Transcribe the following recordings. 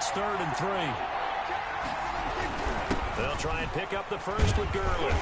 it's 3rd and 3. They'll try and pick up the first with Gurley.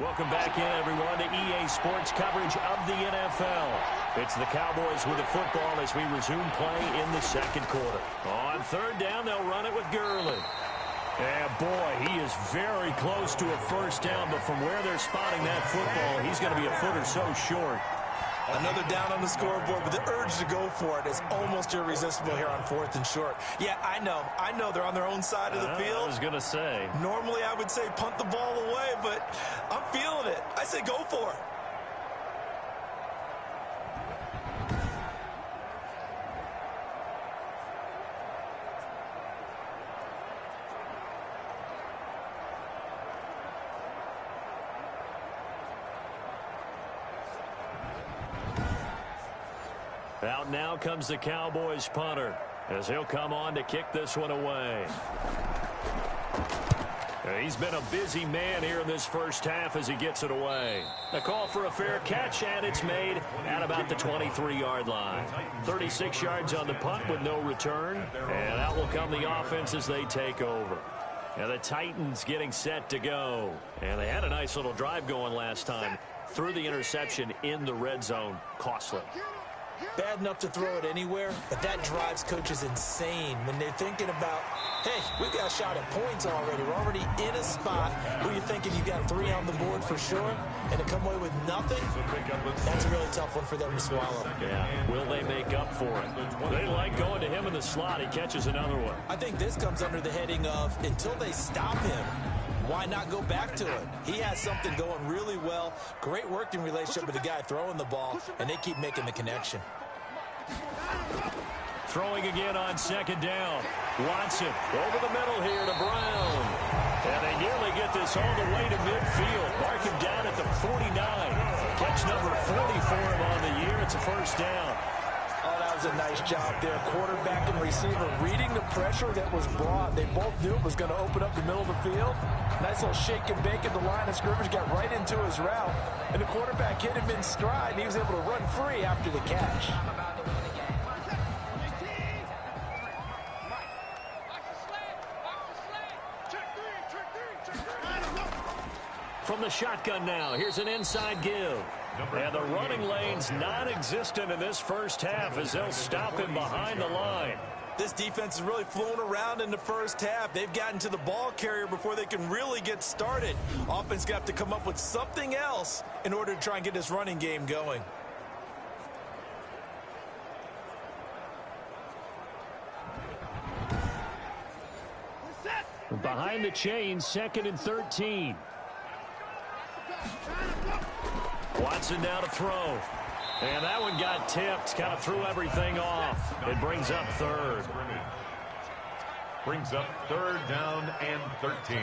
Welcome back in, everyone, to EA Sports coverage of the NFL. It's the Cowboys with the football as we resume play in the second quarter. On 3rd down, they'll run it with Gurley. And, boy, he is very close to a first down, but from where they're spotting that football, he's going to be a foot or so short. Another down on the scoreboard, but the urge to go for it is almost irresistible here on 4th and short. Yeah, I know they're on their own side of the field. I was going to say. Normally I would say punt the ball away, but I'm feeling it. I say go for it. Out now comes the Cowboys punter as he'll come on to kick this one away. He's been a busy man here in this first half as he gets it away. A call for a fair catch, and it's made at about the 23-yard line. 36 yards on the punt with no return, and out will come the offense as they take over. And the Titans getting set to go. And they had a nice little drive going last time. Threw the interception in the red zone. Costly. Bad enough to throw it anywhere, but that drives coaches insane when they're thinking about, hey, we've got a shot at points already. We're already in a spot where you're thinking you got 3 on the board for sure, and to come away with nothing, that's a really tough one for them to swallow. Yeah, will they make up for it? They like going to him in the slot. He catches another one. I think this comes under the heading of until they stop him, why not go back to it? He has something going really well. Great working relationship with the guy throwing the ball, and they keep making the connection. Throwing again on 2nd down. Watson over the middle here to Brown. And they nearly get this all the way to midfield. Mark him down at the 49. Catch number 40 for him on the year. It's a first down. Oh, that was a nice job there. Quarterback and receiver reading the pressure that was brought. They both knew it was going to open up the middle of the field. Nice little shake and bake at the line of scrimmage. Got right into his route. And the quarterback hit him in stride. And he was able to run free after the catch. From the shotgun now, here's an inside give. And the running lane's non-existent in this first half as they'll stop him behind the line. This defense has really flown around in the first half. They've gotten to the ball carrier before they can really get started. Offense got to come up with something else in order to try and get this running game going. Behind the chains, 2nd and 13. Watson now to throw. And that one got tipped. Kind of threw everything off. It brings up 3rd. Brings up 3rd down and 13.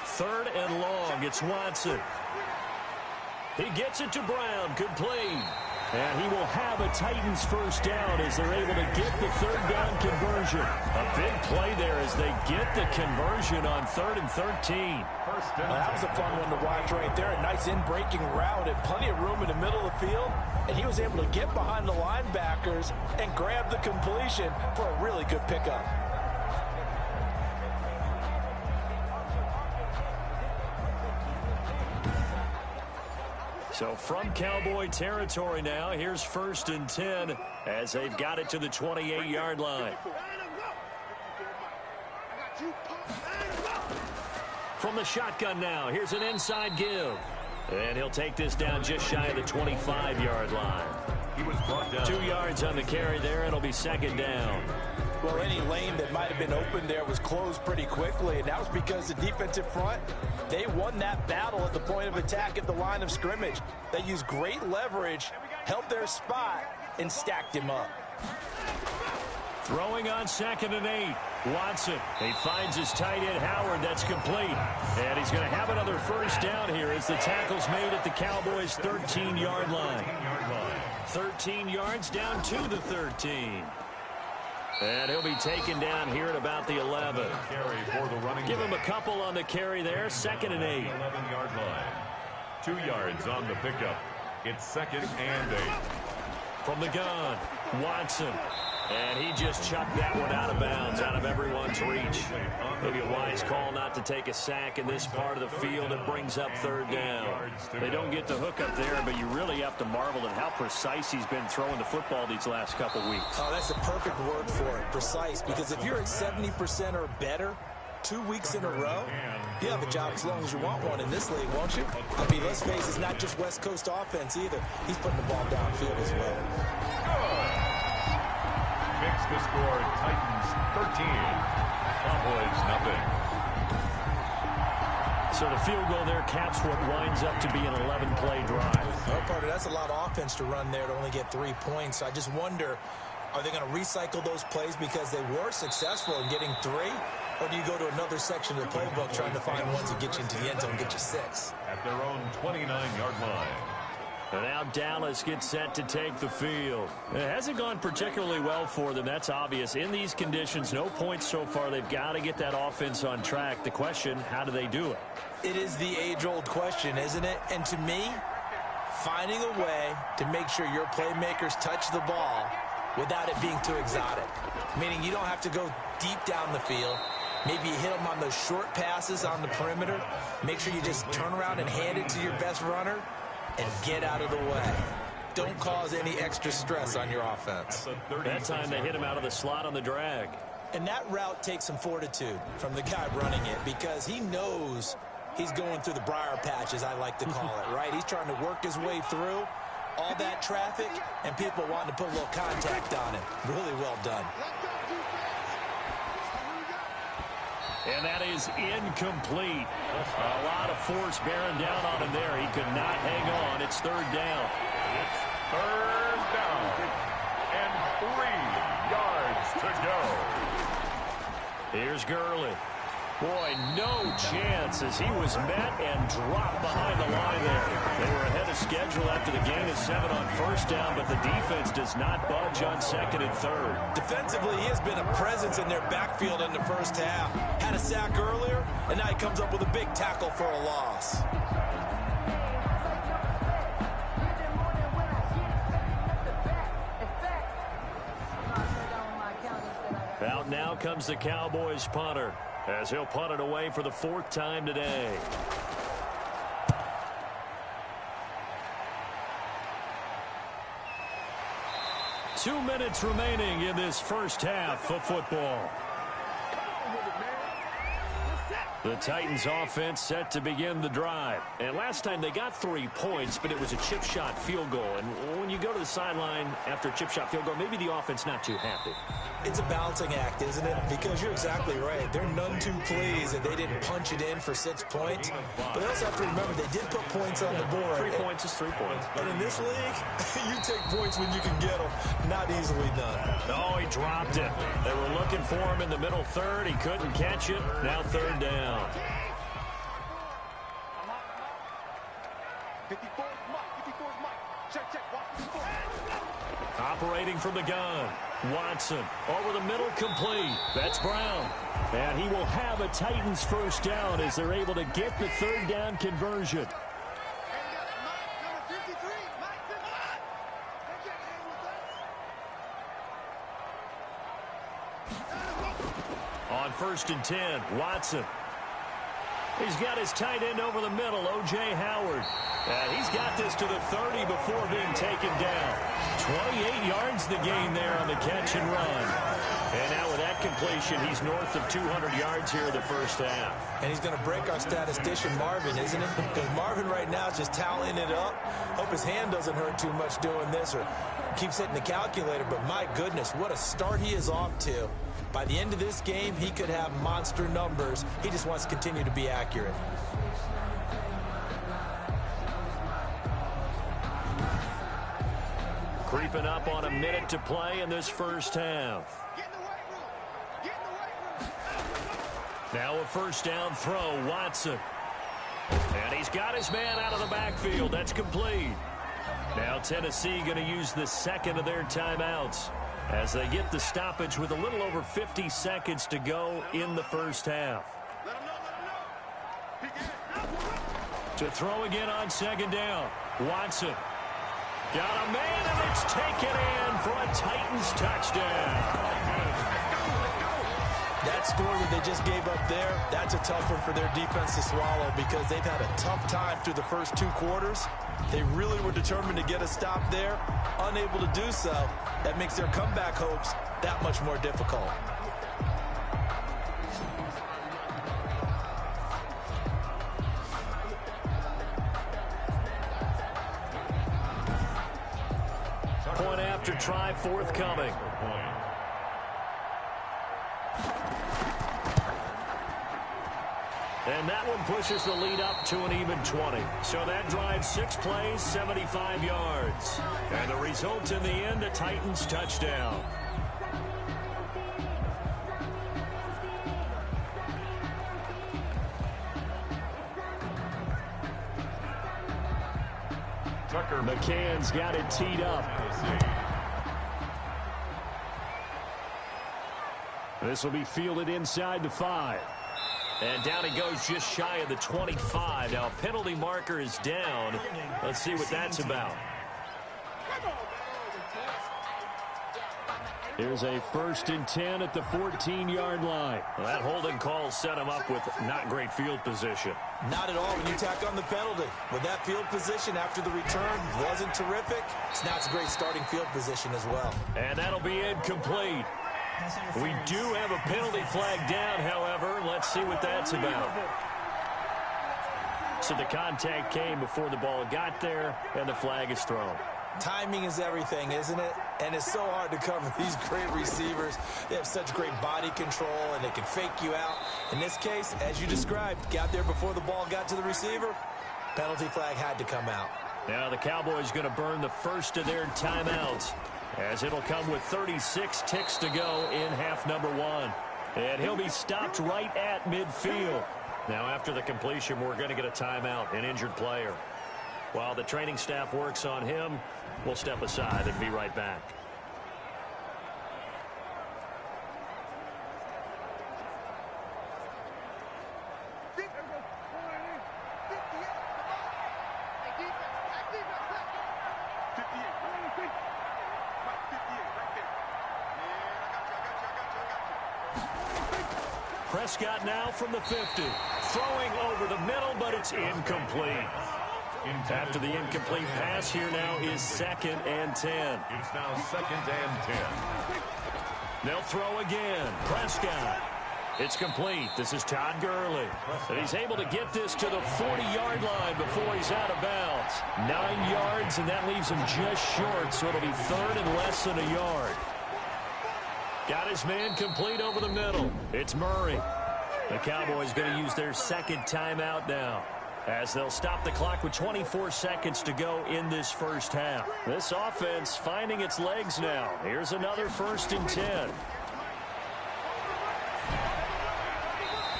3rd and long. It's Watson. He gets it to Brown. Complete. And he will have a Titans first down as they're able to get the 3rd down conversion. A big play there as they get the conversion on 3rd and 13. That was a fun one to watch right there. A nice in-breaking route and plenty of room in the middle of the field. And he was able to get behind the linebackers and grab the completion for a really good pickup. So from Cowboy territory now, here's 1st and 10 as they've got it to the 28-yard line. From the shotgun now, here's an inside give. And he'll take this down just shy of the 25-yard line. He was brought down. 2 yards on the carry there. It'll be second down. Well, any lane that might have been open there was closed pretty quickly, and that was because the defensive front, they won that battle at the point of attack at the line of scrimmage. They used great leverage, held their spot, and stacked him up. Throwing on 2nd and 8. Watson. He finds his tight end, Howard. That's complete. And he's going to have another first down here as the tackle's made at the Cowboys' 13-yard line. 13 yards down to the 13. And he'll be taken down here at about the 11. Give him a couple on the carry there. 2nd and 8. 11-yard line. 2 yards on the pickup. It's 2nd and 8. From the gun, Watson. And he just chucked that one out of bounds, out of everyone's reach. Maybe a wise call not to take a sack in this part of the field. It brings up 3rd down. They don't get the hook up there, but you really have to marvel at how precise he's been throwing the football these last couple weeks. Oh, that's the perfect word for it, precise. Because if you're at 70% or better 2 weeks in a row, you have a job as long as you want one in this league, won't you? I mean, let's face it, it's not just West Coast offense either. He's putting the ball downfield as well. Makes the score Titans 13. Cowboys nothing. So the field goal there caps what winds up to be an 11-play drive. Well, Carter, that's a lot of offense to run there to only get 3 points. I just wonder, are they going to recycle those plays because they were successful in getting 3? Or do you go to another section of the playbook trying to find ones that get you into the end zone and get you 6? At their own 29-yard line. And now Dallas gets set to take the field. It hasn't gone particularly well for them. That's obvious. In these conditions, no points so far. They've got to get that offense on track. The question, how do they do it? It is the age-old question, isn't it? And to me, finding a way to make sure your playmakers touch the ball without it being too exotic. Meaning you don't have to go deep down the field. Maybe you hit them on those short passes on the perimeter. Make sure you just turn around and hand it to your best runner and get out of the way. Don't cause any extra stress on your offense. That time they hit him out of the slot on the drag. And that route takes some fortitude from the guy running it because he knows he's going through the briar patch, as I like to call it, right? He's trying to work his way through all that traffic and people wanting to put a little contact on him. Really well done. And that is incomplete. A lot of force bearing down on him there. He could not hang on. It's 3rd down. It's 3rd down. And 3 yards to go. Here's Gurley. Boy, no chance as he was met and dropped behind the line there. They were ahead of schedule after the gain of 7 on 1st down, but the defense does not budge on 2nd and 3rd. Defensively, he has been a presence in their backfield in the first half. Had a sack earlier, and now he comes up with a big tackle for a loss. Out now comes the Cowboys punter, as he'll punt it away for the 4th time today. Two minutes remaining in this first half of football. The Titans offense set to begin the drive. And last time they got 3 points, but it was a chip shot field goal. And when you go to the sideline after a chip shot field goal, maybe the offense not too happy. It's a balancing act, isn't it? Because you're exactly right. They're none too pleased that they didn't punch it in for 6 points. But they also have to remember they did put points on the board. 3 points is 3 points. And in this league, you take points when you can get them. Not easily done. No, he dropped it. They were looking for him in the middle 3rd. He couldn't catch it. Now 3rd down. 54's Mike. Check. Operating from the gun. Watson over the middle, complete. That's Brown. And he will have a Titans first down as they're able to get the 3rd down conversion. On 1st and 10, Watson. He's got his tight end over the middle, O.J. Howard. And he's got this to the 30 before being taken down. 28 yards the gain there on the catch and run. And now with that completion, he's north of 200 yards here in the first half. And he's going to break our statistician Marvin, isn't it? Because Marvin right now is just tallying it up. Hope his hand doesn't hurt too much doing this or keeps hitting the calculator. But my goodness, what a start he is off to. By the end of this game, he could have monster numbers. He just wants to continue to be accurate. Creeping up on a minute to play in this first half. Now a first down throw, Watson. And he's got his man out of the backfield. That's complete. Now Tennessee going to use the second of their timeouts as they get the stoppage with a little over 50 seconds to go in the first half. To throw again on second down, Watson. Got a man, and it's taken in for a Titans touchdown. That score that they just gave up there, that's a tough one for their defense to swallow because they've had a tough time through the first 2 quarters. They really were determined to get a stop there, unable to do so. That makes their comeback hopes that much more difficult. Point after try forthcoming. And that one pushes the lead up to an even 20. So that drives 6 plays, 75 yards. And the result in the end, a Titans touchdown. McCann's got it teed up. This will be fielded inside the 5. And down he goes just shy of the 25. Now a penalty marker is down. Let's see what that's about. Here's a 1st and 10 at the 14-yard line. Well, that holding call set him up with not great field position. Not at all when you tack on the penalty. With that field position after the return wasn't terrific. Now it's a great starting field position as well. And that'll be incomplete. We do have a penalty flag down, however. Let's see what that's about. So the contact came before the ball got there, and the flag is thrown. Timing is everything, isn't it? And it's so hard to cover these great receivers. They have such great body control, and they can fake you out. In this case, as you described, got there before the ball got to the receiver. Penalty flag had to come out. Now the Cowboys going to burn the first of their timeouts, as it'll come with 36 ticks to go in half number 1. And he'll be stopped right at midfield. Now after the completion, we're going to get a timeout, an injured player. While the training staff works on him, we'll step aside and be right back. Prescott now from the 50. Throwing over the middle, but it's incomplete. After the incomplete pass, here now is 2nd and 10. It's now 2nd and 10. They'll throw again. Prescott. It's complete. This is Todd Gurley. And he's able to get this to the 40-yard line before he's out of bounds. 9 yards, and that leaves him just short, so it'll be 3rd and less than a yard. Got his man complete over the middle. It's Murray. The Cowboys going to use their 2nd timeout now, as they'll stop the clock with 24 seconds to go in this first half. This offense finding its legs now. Here's another 1st and 10.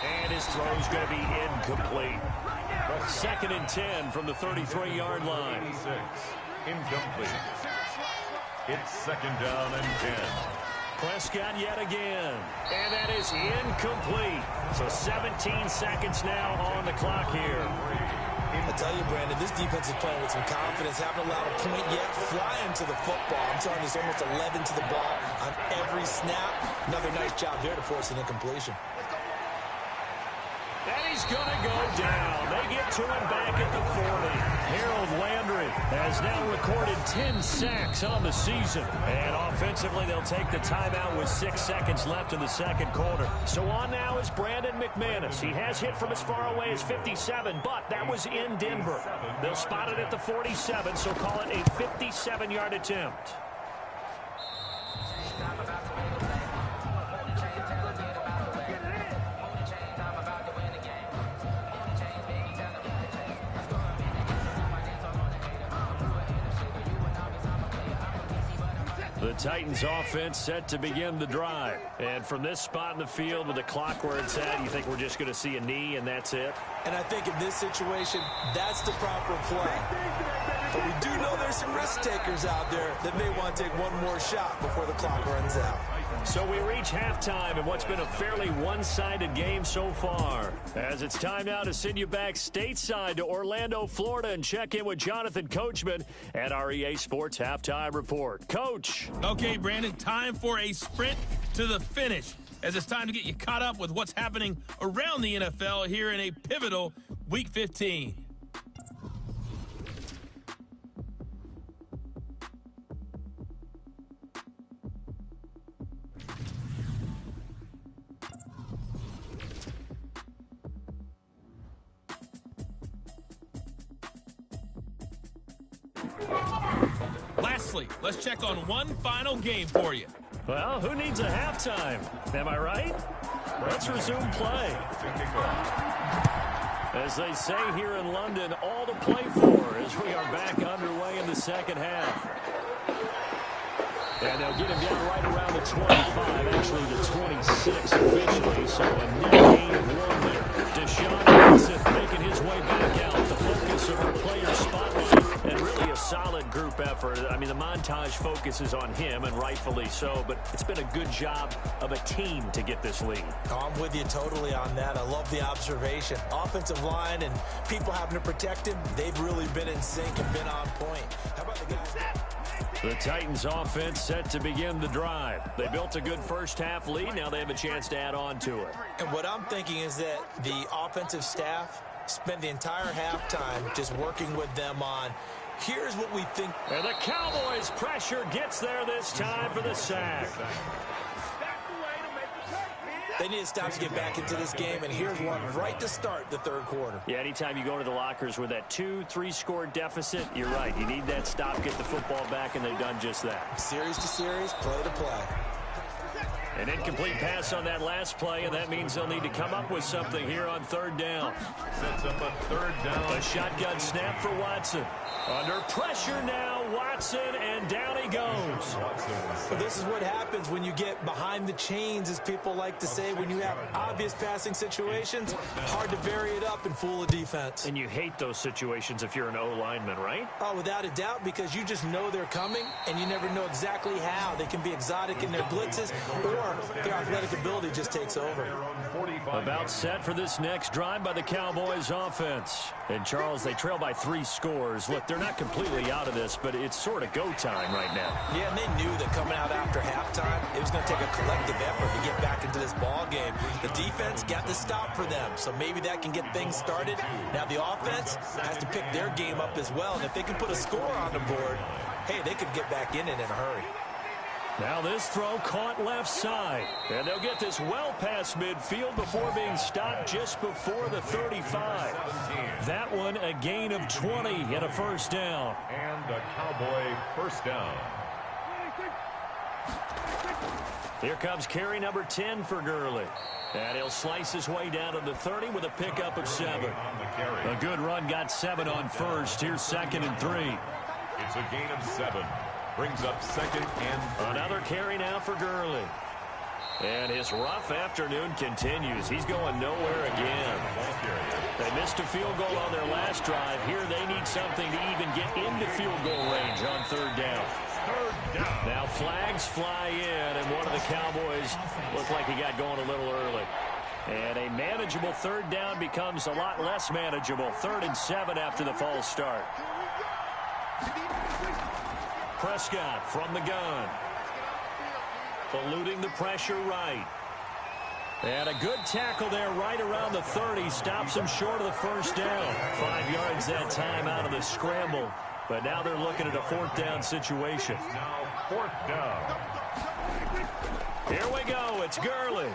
And his throw's going to be incomplete. 2nd and 10 from the 33-yard line. Incomplete. It's 2nd down and 10. Prescott yet again. And that is incomplete. So 17 seconds now on the clock here. I tell you, Brandon, this defense is playing with some confidence. Haven't allowed a point yet. Flying to the football. I'm telling you, it's almost 11 to the ball on every snap. Another nice job there to force an incompletion. And he's going to go down. They get to him back at the 40. Harold Landry has now recorded 10 sacks on the season. And offensively, they'll take the timeout with 6 seconds left in the second quarter. So on now is Brandon McManus. He has hit from as far away as 57, but that was in Denver. They'll spot it at the 47, so call it a 57-yard attempt. The Titans offense set to begin the drive. And from this spot in the field with the clock where it's at, you think we're just going to see a knee and that's it? And I think in this situation, that's the proper play. But we do know there's some risk takers out there that may want to take one more shot before the clock runs out. So we reach halftime in what's been a fairly one-sided game so far. As it's time now to send you back stateside to Orlando, Florida, and check in with Jonathan Coachman at our EA Sports Halftime Report. Coach. Okay, Brandon, time for a sprint to the finish, as it's time to get you caught up with what's happening around the NFL here in a pivotal Week 15. Lastly, let's check on one final game for you. Well, who needs a halftime? Am I right? Let's resume play. As they say here in London, all to play for as we are back underway in the second half. And they'll get him down right around the 25, actually the 26 officially, so a new gain of 1 there. Deshaun Watson making his way back out, the focus of our player spotlight, and really a solid group effort. I mean, the montage focuses on him, and rightfully so, but it's been a good job of a team to get this lead. Oh, I'm with you totally on that. I love the observation. Offensive line and people having to protect him, they've really been in sync and been on point. How about the guys? The Titans offense set to begin the drive. They built a good first half lead. Now they have a chance to add on to it. And what I'm thinking is that the offensive staff spent the entire halftime just working with them on, here's what we think. And the Cowboys pressure gets there this time for the sack. They need to stop to get back into this game, and here's one right to start the third quarter. Yeah, anytime you go to the lockers with that 2-3 score deficit, you're right. You need that stop, get the football back, and they've done just that. Series to series, play to play. An incomplete pass on that last play, and that means they'll need to come up with something here on third down. Sets up a third down. A shotgun snap for Watson. Under pressure now, Watson, and down he goes. But this is what happens when you get behind the chains, as people like to say. When you have obvious passing situations, hard to vary it up and fool a defense. And you hate those situations if you're an O-lineman, right? Oh, without a doubt, because you just know they're coming, and you never know exactly how. They can be exotic in their blitzes, or their athletic ability just takes over. About set for this next drive by the Cowboys offense. And, Charles, they trail by 3 scores. Look, they're not completely out of this, but it's sort of go time right now. Yeah, and they knew that coming out after halftime, it was going to take a collective effort to get back into this ball game. The defense got the stop for them, so maybe that can get things started. Now the offense has to pick their game up as well, and if they can put a score on the board, hey, they could get back in it in a hurry. Now this throw caught left side. And they'll get this well past midfield before being stopped just before the 35. That one a gain of 20 and a first down. And a Cowboy first down. Here comes carry number 10 for Gurley. And he'll slice his way down to the 30 with a pickup of 7. A good run got 7 on first. Here's 2nd and 3. It's a gain of 7. Brings up 2nd and 3. Another carry now for Gurley. And his rough afternoon continues. He's going nowhere again. They missed a field goal on their last drive. Here they need something to even get into field goal range on third down. Now flags fly in, and one of the Cowboys looked like he got going a little early. And a manageable third down becomes a lot less manageable. 3rd and 7 after the false start. Prescott from the gun. Eluding the pressure right. And a good tackle there right around the 30. Stops him short of the first down. 5 yards that time out of the scramble. But now they're looking at a 4th down situation. Now 4th down. Here we go. It's Gurley.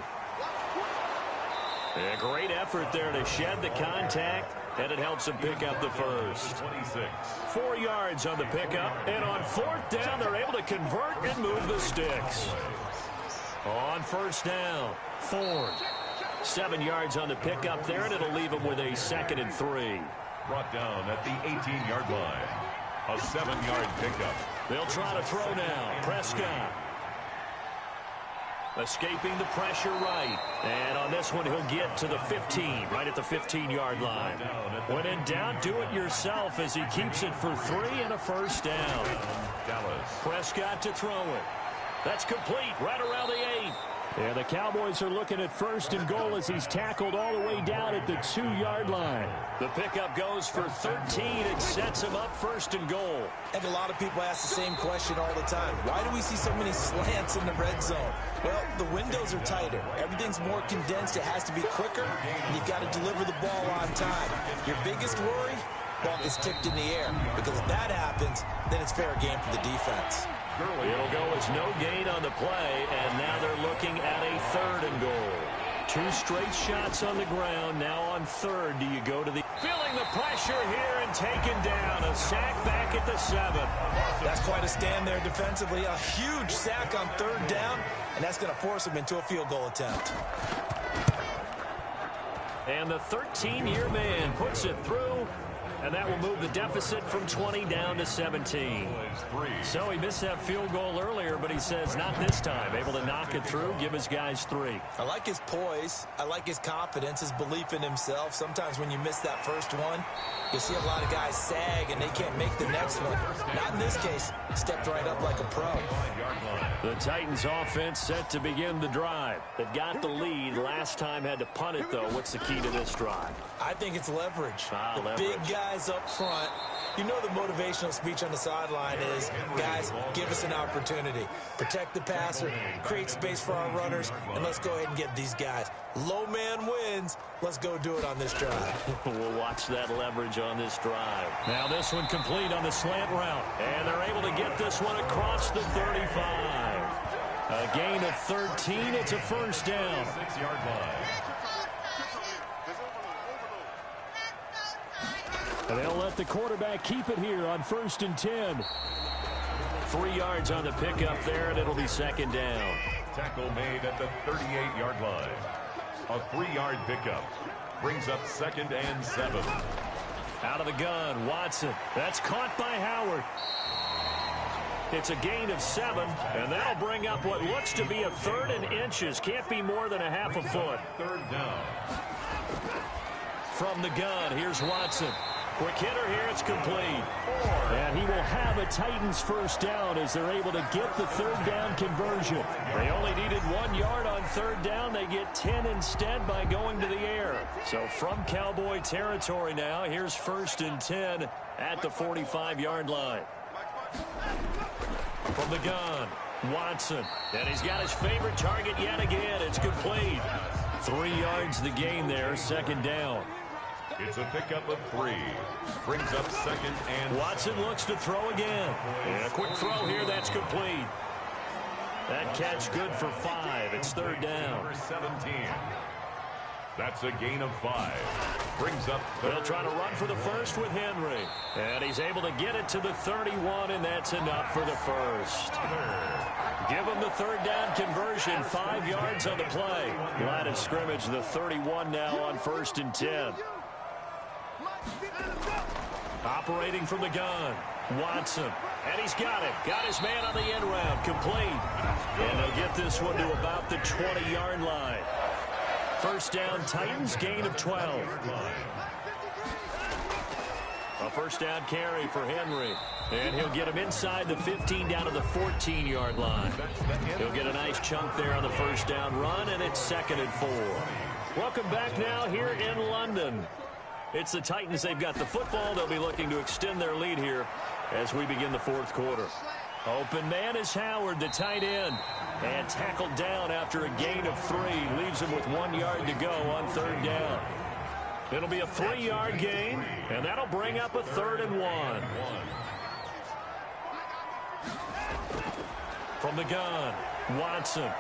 A great effort there to shed the contact, and it helps him pick up the first. 26. 4 yards on the pickup, and on 4th down, they're able to convert and move the sticks. On 1st down, Ford. 7 yards on the pickup there, and it'll leave him with a 2nd and 3. Brought down at the 18-yard line. A 7-yard pickup. They'll try to throw now. Prescott. Escaping the pressure right. And on this one, he'll get to the 15, right at the 15-yard line. When in doubt, do it yourself as he keeps it for 3 and a 1st down. Dallas. Prescott to throw it. That's complete right around the 8. And the Cowboys are looking at 1st and goal as he's tackled all the way down at the 2-yard line. The pickup goes for 13. It sets him up 1st and goal. And a lot of people ask the same question all the time. Why do we see so many slants in the red zone? Well, the windows are tighter. Everything's more condensed. It has to be quicker, and you've got to deliver the ball on time. Your biggest worry? Ball is tipped in the air. Because if that happens, then it's fair game for the defense. It'll go as no gain on the play, and now they're looking at a 3rd and goal. 2 straight shots on the ground. Now on 3rd, do you go to the... Feeling the pressure here and taken down. A sack back at the 7. That's quite a stand there defensively. A huge sack on 3rd down, and that's going to force him into a field goal attempt. And the 13-year man puts it through. And that will move the deficit from 20 down to 17. So he missed that field goal earlier, but he says not this time. Able to knock it through, give his guys 3. I like his poise. I like his confidence, his belief in himself. Sometimes when you miss that first one, you see a lot of guys sag and they can't make the next one. Not in this case. Stepped right up like a pro. The Titans offense set to begin the drive. They've got the lead. Last time had to punt it, though. What's the key to this drive? I think it's leverage. Leverage. Big guys up front. You know the motivational speech on the sideline is, guys, give us an opportunity. Protect the passer, create space for our runners, and let's go ahead and get these guys. Low man wins. Let's go do it on this drive. We'll watch that leverage on this drive. Now this one complete on the slant route. And they're able to get this one across the 35. A gain of 13. It's a 1st down. 6-yard line. And they'll let the quarterback keep it here on 1st and 10. 3 yards on the pickup there, and it'll be 2nd down. Tackle made at the 38-yard line. A 3-yard pickup brings up 2nd and 7. Out of the gun, Watson. That's caught by Howard. It's a gain of 7, and that'll bring up what looks to be a 3rd and inches. Can't be more than a half a foot. 3rd down. From the gun, here's Watson. Quick hitter here, it's complete. And he will have a Titans 1st down as they're able to get the 3rd down conversion. They only needed 1 yard on 3rd down. They get 10 instead by going to the air. So from Cowboy territory now, here's 1st and 10 at the 45-yard line. From the gun, Watson. And he's got his favorite target yet again. It's complete. 3 yards the gain there, 2nd down. It's a pickup of 3. Brings up 2nd and... Watson looks to throw again. And a quick throw here, that's complete. That catch good for 5. It's 3rd down. Number 17. That's a gain of 5. Brings up... They'll try to run for the first with Henry. And he's able to get it to the 31, and that's enough for the first. Give him the 3rd down conversion. 5 yards on the play. Line of scrimmage, the 31 now on 1st and 10. Operating from the gun, Watson. And he's got it. Got his man on the end round. Complete. And they'll get this one to about the 20-yard line. 1st down, Titans, gain of 12. A 1st down carry for Henry. And he'll get him inside the 15 down to the 14-yard line. He'll get a nice chunk there on the 1st down run, and it's 2nd and 4. Welcome back now here in London. It's the Titans. They've got the football. They'll be looking to extend their lead here as we begin the 4th quarter. Open man is Howard, the tight end. And tackled down after a gain of 3. Leaves him with 1 yard to go on 3rd down. It'll be a 3-yard gain, and that'll bring up a 3rd and 1. From the gun, Watson.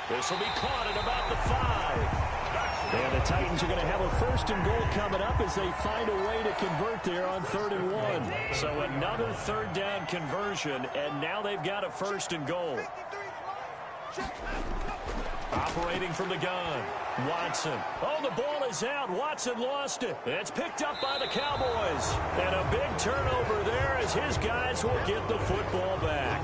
This will be caught at about the 5. And the Titans are going to have a 1st and goal coming up as they find a way to convert there on 3rd and 1. So another 3rd down conversion, and now they've got a 1st and goal. Operating from the gun, Watson. Oh, the ball is out. Watson lost it. It's picked up by the Cowboys. And a big turnover there as his guys will get the football back.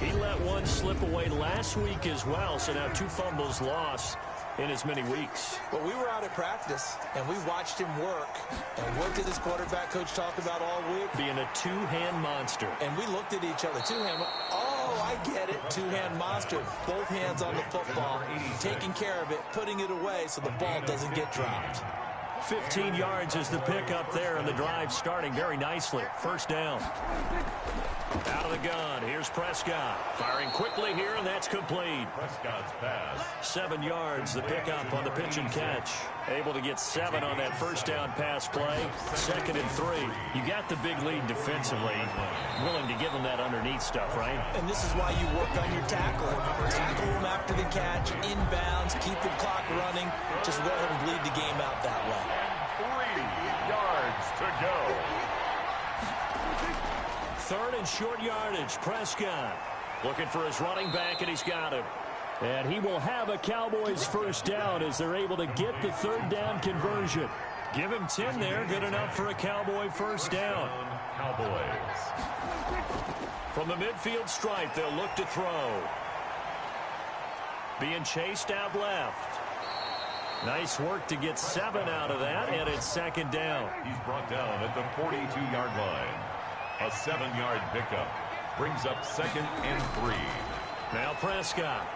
He let one slip away last week as well, so now 2 fumbles lost in as many weeks. Well, we were out at practice, and we watched him work. And what did his quarterback coach talk about all week? Being a 2-hand monster. And we looked at each other. 2-hand. Oh, I get it. 2-hand monster. Both hands on the football, taking care of it, putting it away so the ball doesn't get dropped. 15 yards is the pickup there, and the drive starting very nicely. 1st down. Out of the gun, here's Prescott. Firing quickly here, and that's complete. Prescott's pass. 7 yards, the pickup on the pitch and catch. Able to get 7 on that 1st down pass play. 2nd and 3. You got the big lead defensively. Willing to give them that underneath stuff, right? And this is why you work on your tackling. Tackle them after the catch, inbounds, keep the clock running. Just let him bleed the game out that way. And 3 yards to go. 3rd and short yardage. Prescott looking for his running back, and he's got him. And he will have a Cowboys 1st down as they're able to get the 3rd down conversion. Give him 10 there. Good enough for a Cowboy 1st down. Cowboys. From the midfield stripe, they'll look to throw. Being chased out left. Nice work to get 7 out of that, and it's 2nd down. He's brought down at the 42-yard line. A 7-yard pickup brings up 2nd and 3. Now Prescott.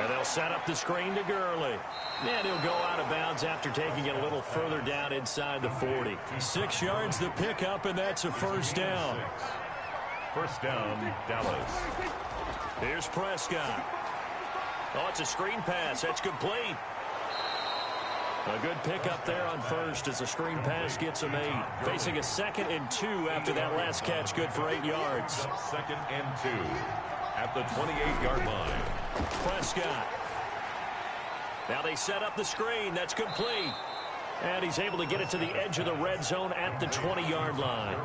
And they'll set up the screen to Gurley. And he'll go out of bounds after taking it a little further down inside the 40. 6 yards the pickup, and that's a 1st down. 1st down, Dallas. Here's Prescott. Oh, it's a screen pass. That's complete. A good pickup there on 1st as the screen pass gets him 8. Facing a 2nd and 2 after that last catch, good for 8 yards. 2nd and 2 at the 28-yard line. Prescott. Now they set up the screen. That's complete. And he's able to get it to the edge of the red zone at the 20-yard line.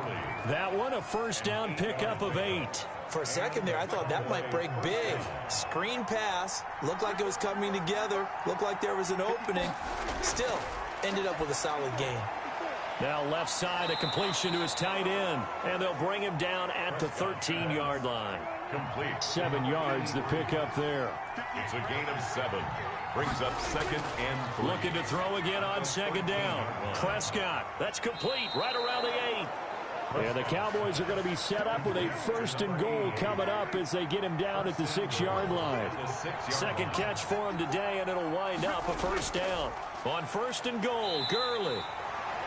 That one, a 1st down pickup of 8. For a second there, I thought that might break big. Screen pass. Looked like it was coming together. Looked like there was an opening. Still, ended up with a solid game. Now left side, a completion to his tight end. And they'll bring him down at the 13-yard line. Complete. 7 yards, the pickup there. It's a gain of 7. Brings up 2nd and 3. Looking to throw again on 2nd down. Prescott, that's complete, right around the 8. And the Cowboys are going to be set up with a 1st and goal coming up as they get him down at the 6-yard line. 2nd catch for him today, and it'll wind up a 1st down. On 1st and goal, Gurley.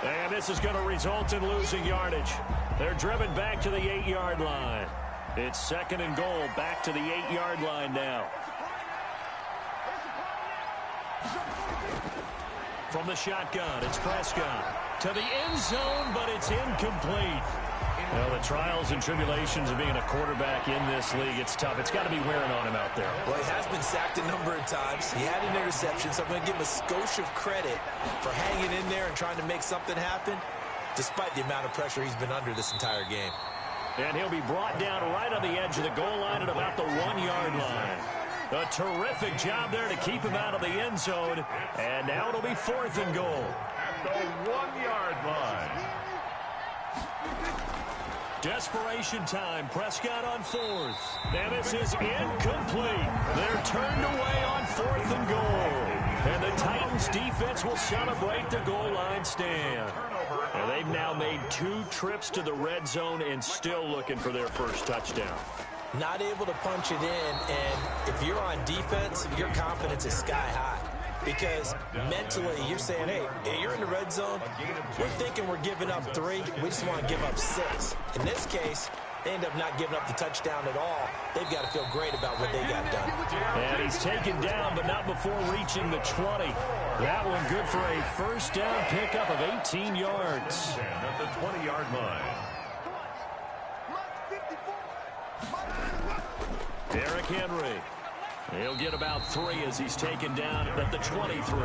And this is going to result in losing yardage. They're driven back to the 8-yard line. It's 2nd and goal, back to the 8-yard line now. From the shotgun, it's Prescott. To the end zone, but it's incomplete. Well, the trials and tribulations of being a quarterback in this league, it's tough. It's got to be wearing on him out there. Well, he has been sacked a number of times. He had an interception, so I'm going to give him a skosh of credit for hanging in there and trying to make something happen, despite the amount of pressure he's been under this entire game. And he'll be brought down right on the edge of the goal line at about the 1-yard line. A terrific job there to keep him out of the end zone. And now it'll be 4th and goal. At the 1-yard line. Desperation time. Prescott on 4th. And this is incomplete. They're turned away on 4th and goal. And the Titans defense will celebrate the goal line stand. And they've now made 2 trips to the red zone and still looking for their first touchdown. Not able to punch it in, and if you're on defense, your confidence is sky high. because mentally you're saying, hey, you're in the red zone. We're thinking we're giving up 3. We just want to give up 6. In this case, they end up not giving up the touchdown at all. They've got to feel great about what they got done. And he's taken down, but not before reaching the 20. That one good for a first down pickup of 18 yards. At the 20-yard line. Derrick Henry. He'll get about 3 as he's taken down at the 23.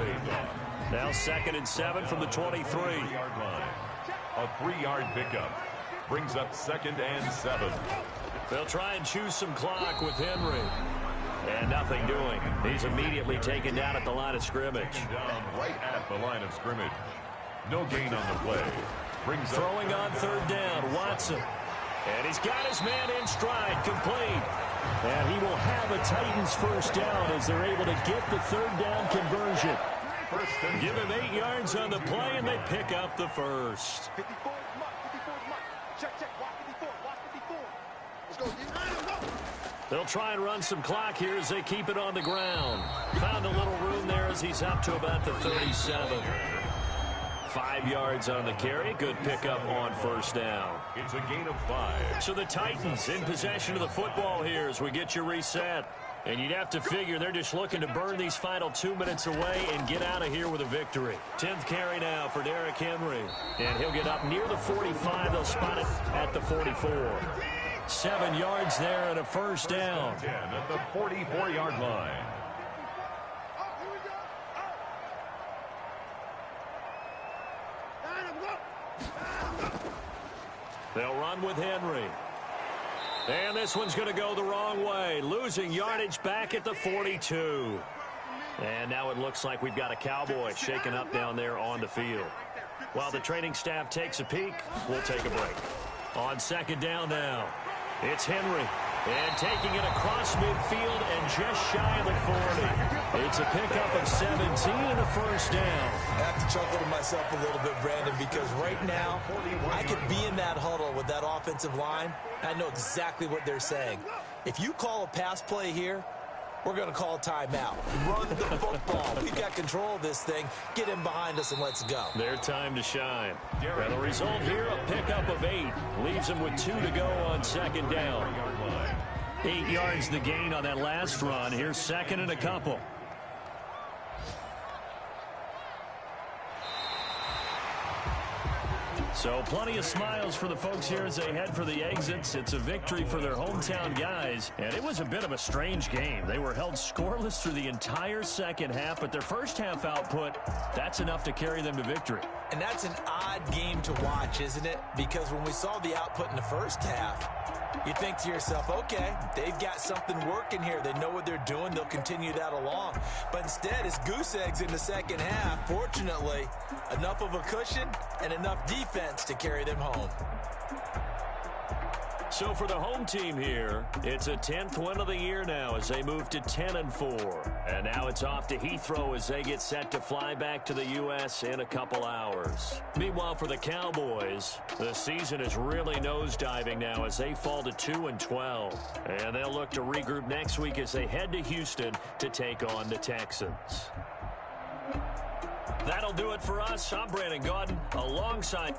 Now 2nd and 7 from the 23. 3-yard line. A 3-yard pickup. Brings up 2nd and 7. They'll try and choose some clock with Henry. And nothing doing. He's immediately taken down at the line of scrimmage. Down right at the line of scrimmage. No gain on the play. Brings throwing on 3rd down, Watson. And he's got his man in stride, complete. And he will have a Titans first down as they're able to get the 3rd down conversion. Give him 8 yards on the play, and they pick up the first. 54 is Mike. 54 is Mike. Check. Watch 54. Watch 54. Let's go. They'll try and run some clock here as they keep it on the ground. Found a little room there as he's up to about the 37. 5 yards on the carry. Good pickup on first down. It's a gain of 5. So the Titans in possession of the football here as we get you reset. And you'd have to figure they're just looking to burn these final 2 minutes away and get out of here with a victory. 10th carry now for Derrick Henry. And he'll get up near the 45. They'll spot it at the 44. 7 yards there and a first down. 10 at the 44-yard line. They'll run with Henry. And this one's going to go the wrong way. Losing yardage back at the 42. And now it looks like we've got a Cowboy shaken up down there on the field. While the training staff takes a peek, we'll take a break. On 2nd down now, it's Henry. And taking it across midfield and just shy of the 40. It's a pickup of 17 and a first down. I have to chuckle to myself a little bit, Brandon, because right now I could be in that huddle with that offensive line. I know exactly what they're saying. If you call a pass play here, we're going to call a timeout. Run the football. We've got control of this thing. Get him behind us and let's go. Their time to shine. And the result here, a pickup of 8. Leaves them with 2 to go on 2nd down. 8 yards the gain on that last run. Here's 2nd and a couple. So plenty of smiles for the folks here as they head for the exits. It's a victory for their hometown guys. And it was a bit of a strange game. They were held scoreless through the entire second half, but their first half output, that's enough to carry them to victory. And that's an odd game to watch, isn't it? Because when we saw the output in the first half, you think to yourself, okay, they've got something working here. They know what they're doing. They'll continue that along. But instead, it's goose eggs in the second half. Fortunately, enough of a cushion and enough defense to carry them home. So for the home team here, it's a 10th win of the year now as they move to 10-4. And now it's off to Heathrow as they get set to fly back to the U.S. in a couple hours. Meanwhile, for the Cowboys, the season is really nosediving now as they fall to 2-12. And they'll look to regroup next week as they head to Houston to take on the Texans. That'll do it for us. I'm Brandon Gaudin alongside